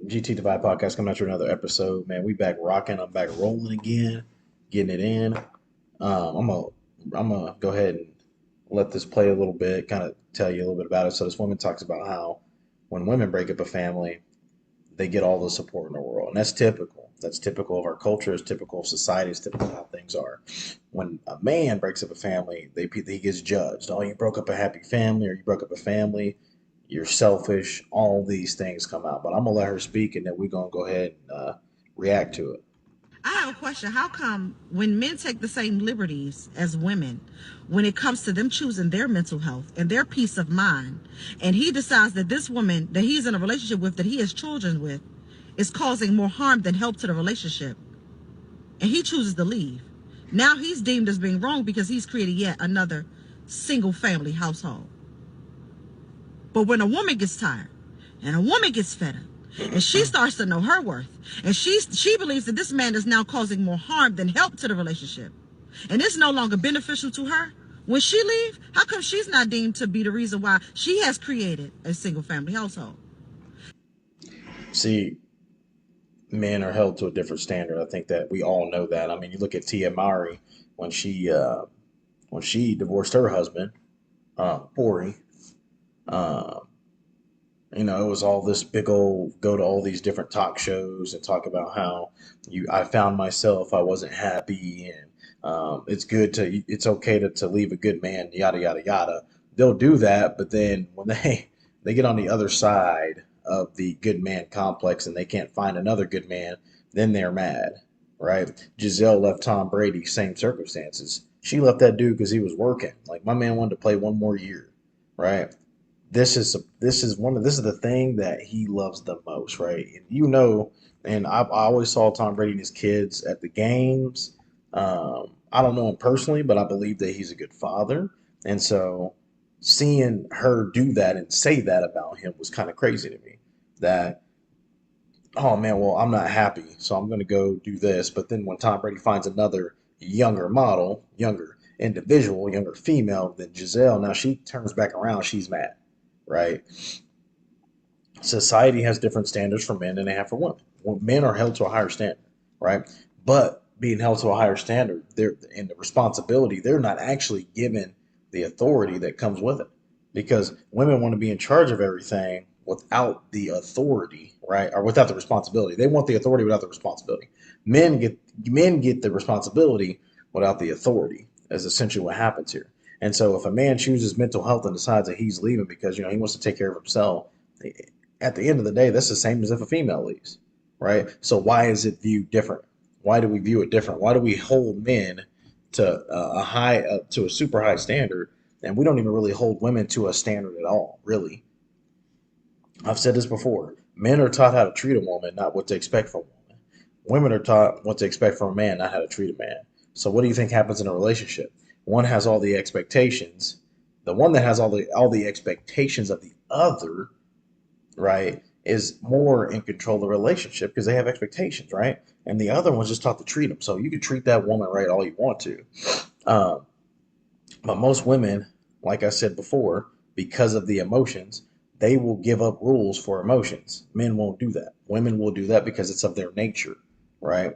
GT Divide Podcast coming at you another episode. Man, we back rocking. I'm back rolling again, getting it in. I'm gonna go ahead and let this play a little bit, kind of tell you a little bit about it. So this woman talks about how when women break up a family, they get all the support in the world, and that's typical. That's typical of our culture. It's typical of society. It's typical of how things are. When a man breaks up a family, he gets judged. Oh, you broke up a happy family, or you broke up a family. You're selfish. All these things come out. But I'm gonna let her speak, and then we're gonna go ahead and react to it. I have a question. How come when men take the same liberties as women, when it comes to them choosing their mental health and their peace of mind, and he decides that this woman that he's in a relationship with, that he has children with, is causing more harm than help to the relationship, and he chooses to leave? Now he's deemed as being wrong because he's created yet another single family household. But when a woman gets tired and a woman gets fed up, and she starts to know her worth, and she believes that this man is now causing more harm than help to the relationship, and it's no longer beneficial to her, when she leaves, how come she's not deemed to be the reason why she has created a single family household? See, men are held to a different standard. I think that we all know that. I mean, you look at Tia Mowry when she divorced her husband, Ori. Uh, it was all this big old go to all these different talk shows and talk about how I found myself, I wasn't happy, and it's okay to leave a good man, yada yada yada. They'll do that, but then when they get on the other side of the good man complex and they can't find another good man, then they're mad, right? Giselle left Tom Brady, same circumstances. She left that dude because he was working. Like my man wanted to play one more year, right? This is the thing that he loves the most, right? And and I always saw Tom Brady and his kids at the games. I don't know him personally, but I believe that he's a good father, and so seeing her do that and say that about him was kind of crazy to me. That, oh man, well, I'm not happy, so I'm going to go do this. But then when Tom Brady finds another younger model, younger individual, younger female than Giselle, now she turns back around, she's mad, right? Society has different standards for men than they have for women. Well, men are held to a higher standard, right? But being held to a higher standard, they're in the responsibility, they're not actually given the authority that comes with it. Because women want to be in charge of everything without the authority, right? Or without the responsibility. They want the authority without the responsibility. Men get the responsibility without the authority, is essentially what happens here. And so if a man chooses mental health and decides that he's leaving because he wants to take care of himself, at the end of the day, that's the same as if a female leaves, right? So why is it viewed different? Why do we view it different? Why do we hold men to to a super high standard, and we don't even really hold women to a standard at all? Really, I've said this before. Men are taught how to treat a woman, not what to expect from a woman. Women are taught what to expect from a man, not how to treat a man. So what do you think happens in a relationship? One has all the expectations. The one that has all the expectations of the other, right, is more in control of the relationship because they have expectations, right? And the other one's just taught to treat them. So you can treat that woman right all you want to. Um, but most women, like I said before, because of the emotions, they will give up rules for emotions. Men won't do that. Women will do that because it's of their nature, right?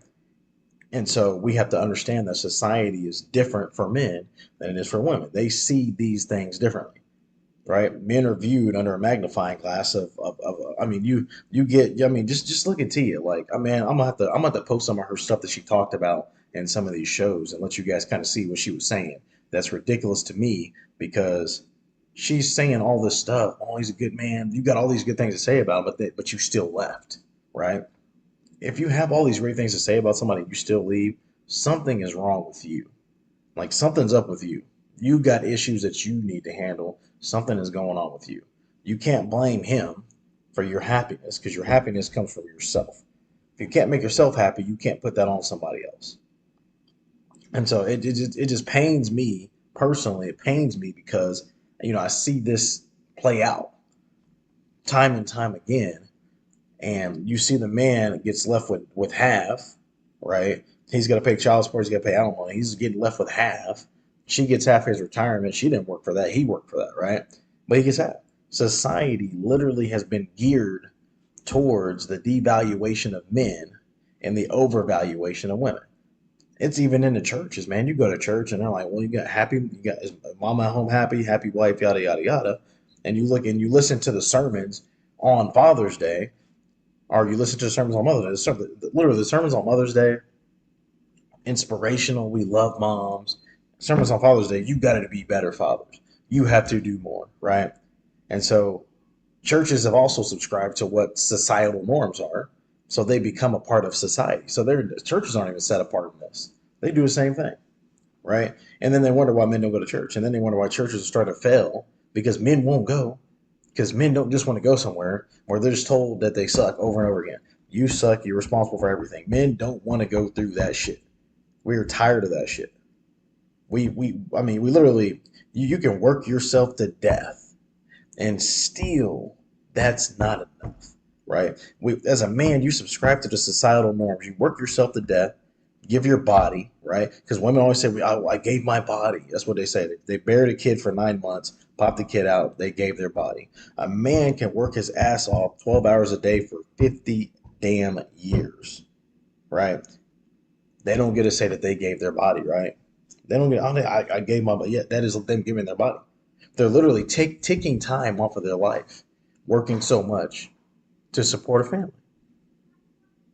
And so we have to understand that society is different for men than it is for women. They see these things differently, right? Men are viewed under a magnifying glass of I mean, you get, I mean, just look at Tia. Like, I mean, I'm gonna have to post some of her stuff that she talked about in some of these shows and let you guys kind of see what she was saying. That's ridiculous to me because she's saying all this stuff. Oh, he's a good man. You got all these good things to say about him, but you still left, right? If you have all these great things to say about somebody and you still leave, something is wrong with you. Like something's up with you. You got issues that you need to handle. Something is going on with you. You can't blame him for your happiness because your happiness comes from yourself. If you can't make yourself happy, you can't put that on somebody else. And so it just pains me personally. It pains me because I see this play out time and time again, and you see the man gets left with half, right? He's got to pay child support. He's got to pay alimony. He's getting left with half. She gets half his retirement. She didn't work for that. He worked for that, right? But he gets half. Society literally has been geared towards the devaluation of men and the overvaluation of women. It's even in the churches, man. You go to church and they're like, well, you got is mama at home happy, happy wife, yada yada yada. And you look and you listen to the sermons on Father's Day, or you listen to the sermons on Mother's Day. Literally, the sermons on Mother's Day, inspirational. We love moms. Sermons on Father's Day, you got to be better fathers. You have to do more, right? And so churches have also subscribed to what societal norms are, so they become a part of society. So their churches aren't even set apart from this. They do the same thing, right? And then they wonder why men don't go to church, and then they wonder why churches are starting to fail because men won't go, because men don't just want to go somewhere where they're just told that they suck over and over again. You suck. You're responsible for everything. Men don't want to go through that shit. We are tired of that shit. I mean, we literally, you can work yourself to death and still that's not enough, right? As a man, you subscribe to the societal norms. You work yourself to death, give your body, right? Because women always say, I gave my body. That's what they say. They buried a kid for 9 months, popped the kid out, they gave their body. A man can work his ass off 12 hours a day for 50 damn years, right? They don't get to say that they gave their body, right? They don't get, I gave my body. Yeah, that is them giving their body. They're literally taking time off of their life, working so much to support a family.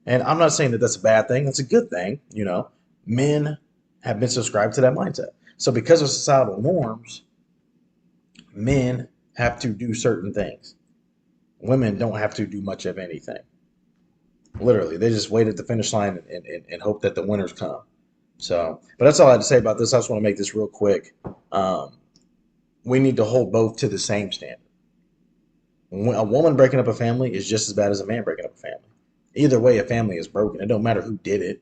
And I'm not saying that that's a bad thing. That's a good thing. You know, men have been subscribed to that mindset. So because of societal norms, men have to do certain things. Women don't have to do much of anything. Literally, they just wait at the finish line and hope that the winners come. So, but that's all I had to say about this. I just want to make this real quick. Um, we need to hold both to the same standard. When a woman breaking up a family is just as bad as a man breaking up a family. Either way, a family is broken. It don't matter who did it,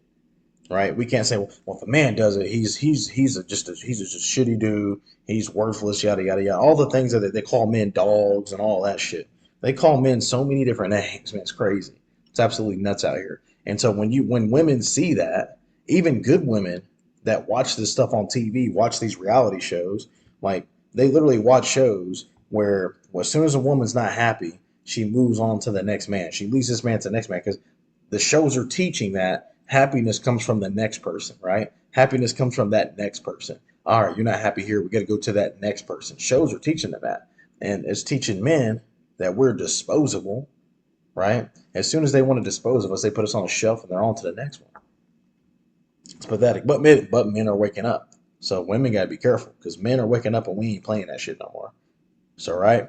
right? We can't say, well, if a man does it, he's just a shitty dude. He's worthless, yada yada yada. All the things that they call men dogs and all that shit. They call men so many different names, man. It's crazy. It's absolutely nuts out here. And so when women see that, even good women that watch this stuff on TV, watch these reality shows, like they literally watch shows where well, as soon as a woman's not happy, she moves on to the next man. She leaves this man to the next man because the shows are teaching that happiness comes from the next person, right? Happiness comes from that next person. All right, you're not happy here. We got to go to that next person. Shows are teaching them that. And it's teaching men that we're disposable, right? As soon as they want to dispose of us, they put us on a shelf and they're on to the next one. It's pathetic. But men are waking up. So women got to be careful because men are waking up and we ain't playing that shit no more. So, right?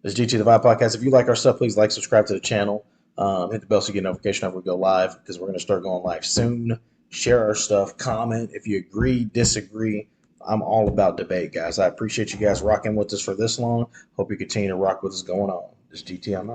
This is GT the Vibe Podcast. If you like our stuff, please like, subscribe to the channel. Hit the bell so you get notification whenever we go live because we're going to start going live soon. Share our stuff. Comment if you agree, disagree. I'm all about debate, guys. I appreciate you guys rocking with us for this long. Hope you continue to rock with us going on. This is GT. I'm out.